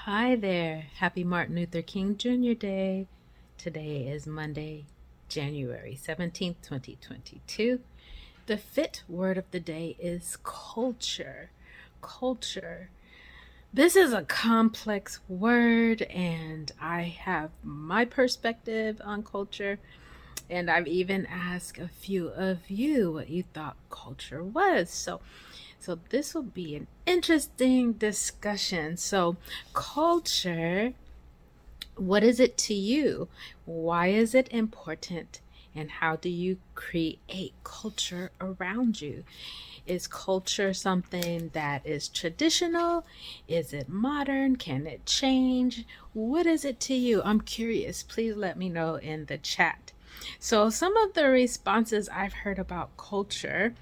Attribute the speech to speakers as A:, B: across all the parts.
A: Hi there. Happy Martin Luther King Jr. Day. Today is Monday, January 17th, 2022. The fit word of the day is culture. Culture. This is a complex word, and I have my perspective on culture. And I've even asked a few of you what you thought culture was. So this will be an interesting discussion. So, culture, what is it to you? Why is it important? And how do you create culture around you? Is culture something that is traditional? Is it modern? Can it change? What is it to you? I'm curious. Please let me know in the chat. So, some of the responses I've heard about culture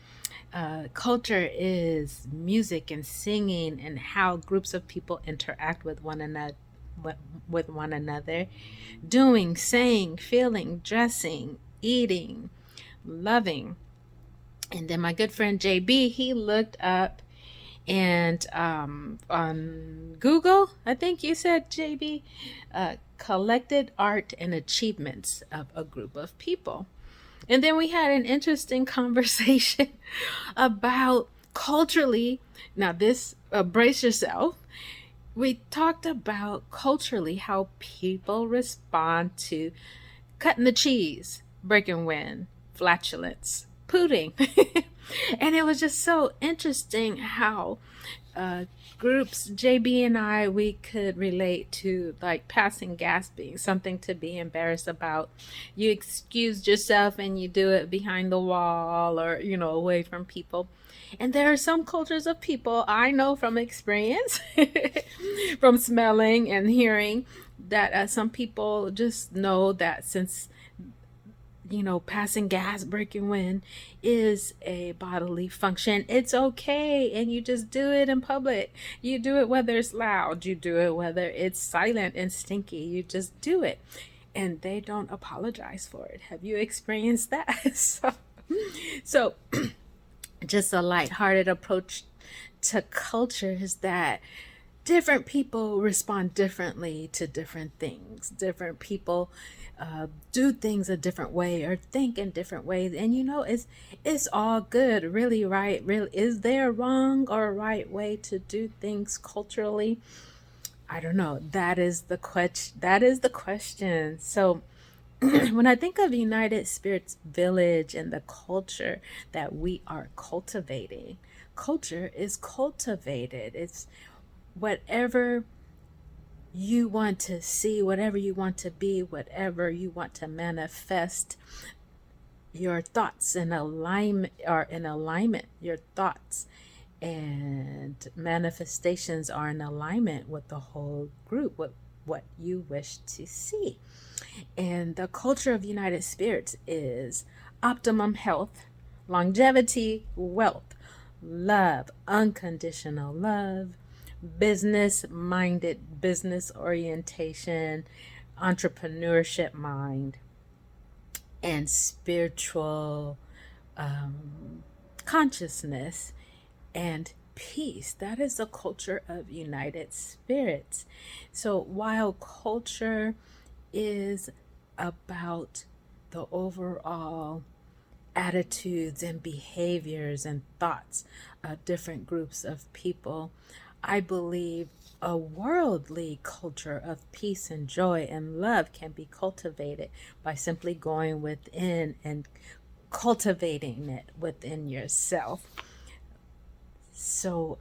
A: is music and singing and how groups of people interact with one another, doing, saying, feeling, dressing, eating, loving. And then my good friend JB, he looked up and on Google, I think you said JB, collected art and achievements of a group of people. And then we had an interesting conversation about culturally. Now, this, brace yourself. We talked about culturally how people respond to cutting the cheese, breaking wind, flatulence, pooting. And it was just so interesting how uh, groups, JB and I, we could relate to like passing gas being something to be embarrassed about. You excused yourself and you do it behind the wall or, away from people. And there are some cultures of people I know from experience, from smelling and hearing, that some people just know that since passing gas, breaking wind is a bodily function. It's okay. And you just do it in public. You do it whether it's loud, you do it whether it's silent and stinky. You just do it. And they don't apologize for it. Have you experienced that? so just a lighthearted approach to culture is that different people respond differently to different things. Different people do things a different way or think in different ways, and it's all good. Really, right? Really, is there a wrong or a right way to do things culturally? I don't know. That is the question. That is the question. So when I think of United Spirits Village and the culture that we are cultivating, culture is cultivated. It's whatever you want to see, whatever you want to be, whatever you want to manifest. Your thoughts in alignment are in alignment. Your thoughts and manifestations are in alignment with the whole group, with what you wish to see. And the culture of United Spirits is optimum health, longevity, wealth, love, unconditional love, business minded, business orientation, entrepreneurship mind, and spiritual consciousness and peace. That is the culture of United Spirits. So while culture is about the overall attitudes and behaviors and thoughts of different groups of people, I believe a worldly culture of peace and joy and love can be cultivated by simply going within and cultivating it within yourself. So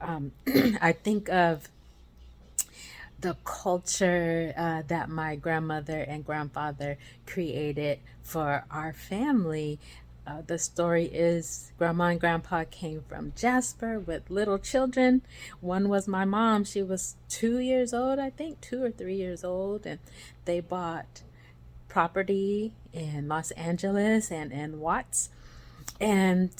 A: I think of the culture that my grandmother and grandfather created for our family. The story is Grandma and Grandpa came from Jasper with little children. One was my mom. She was 2 years old, I think, 2 or 3 years old. And they bought property in Los Angeles and in Watts. And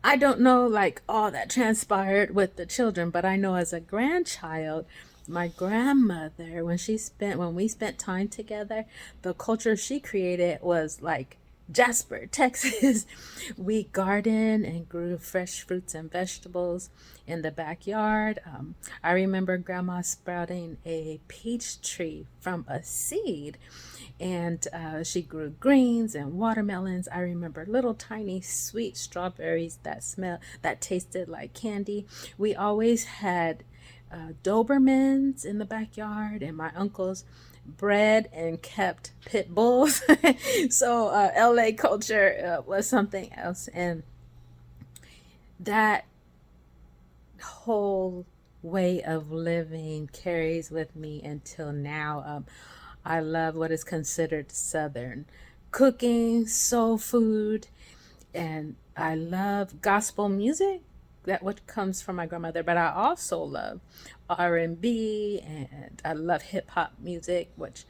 A: I don't know like all that transpired with the children, but I know as a grandchild, my grandmother, when we spent time together, the culture she created was like Jasper, Texas. We garden and grew fresh fruits and vegetables in the backyard. I remember Grandma sprouting a peach tree from a seed, and she grew greens and watermelons. I remember little tiny sweet strawberries that tasted like candy. We always had Dobermans in the backyard, and my uncles bred and kept pit bulls. So LA culture was something else, and that whole way of living carries with me until now. I love what is considered Southern cooking, soul food, and I love gospel music, that what comes from my grandmother, but I also love R&B, and I love hip hop music, which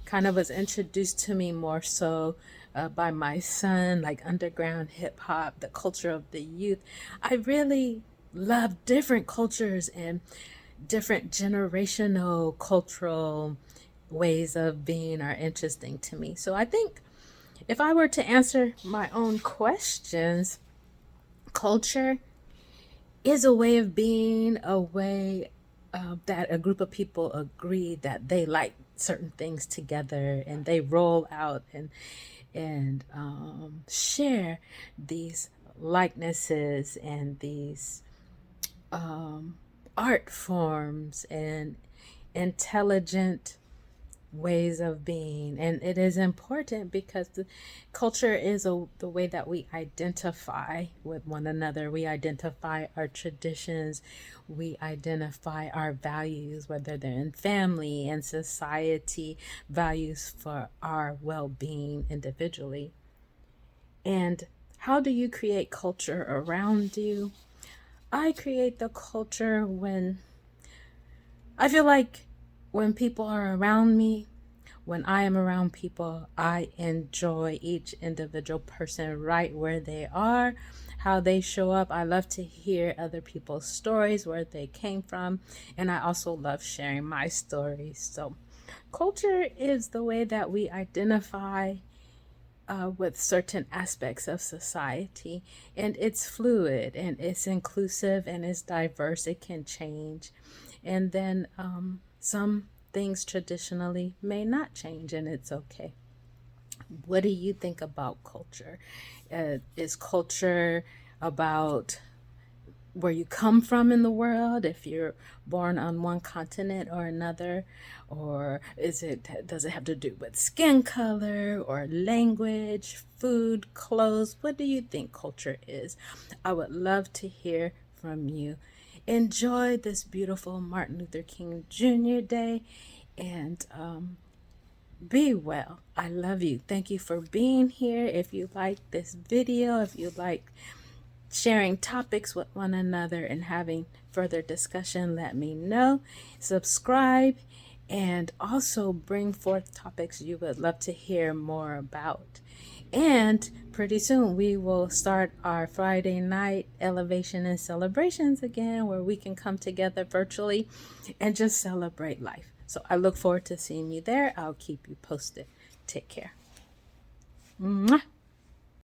A: kind of was introduced to me more so by my son, like underground hip hop, the culture of the youth. I really love different cultures, and different generational cultural ways of being are interesting to me. So I think if I were to answer my own questions, culture is a way of being, a way that a group of people agree that they like certain things together, and they roll out and share these likenesses and these art forms and intelligent ways of being. And it is important because the culture is the way that we identify with one another. We identify our traditions, we identify our values, whether they're in family and society, values for our well-being individually. And how do you create culture around you? I create the culture when I feel like when people are around me, when I am around people, I enjoy each individual person right where they are, how they show up. I love to hear other people's stories, where they came from, and I also love sharing my stories. So, culture is the way that we identify with certain aspects of society, and it's fluid and it's inclusive and it's diverse. It can change, and then some things traditionally may not change, and it's okay. What do you think about culture? Is culture about where you come from in the world, if you're born on one continent or another, or does it have to do with skin color or language, food, clothes? What do you think culture is? I would love to hear from you. Enjoy this beautiful Martin Luther King Jr. Day, and be well. I love you. Thank you for being here. If you like this video, if you like sharing topics with one another and having further discussion, let me know. Subscribe, and also bring forth topics you would love to hear more about. And pretty soon we will start our Friday night elevation and celebrations again, where we can come together virtually and just celebrate life. So I look forward to seeing you there. I'll keep you posted. Take care. Mwah.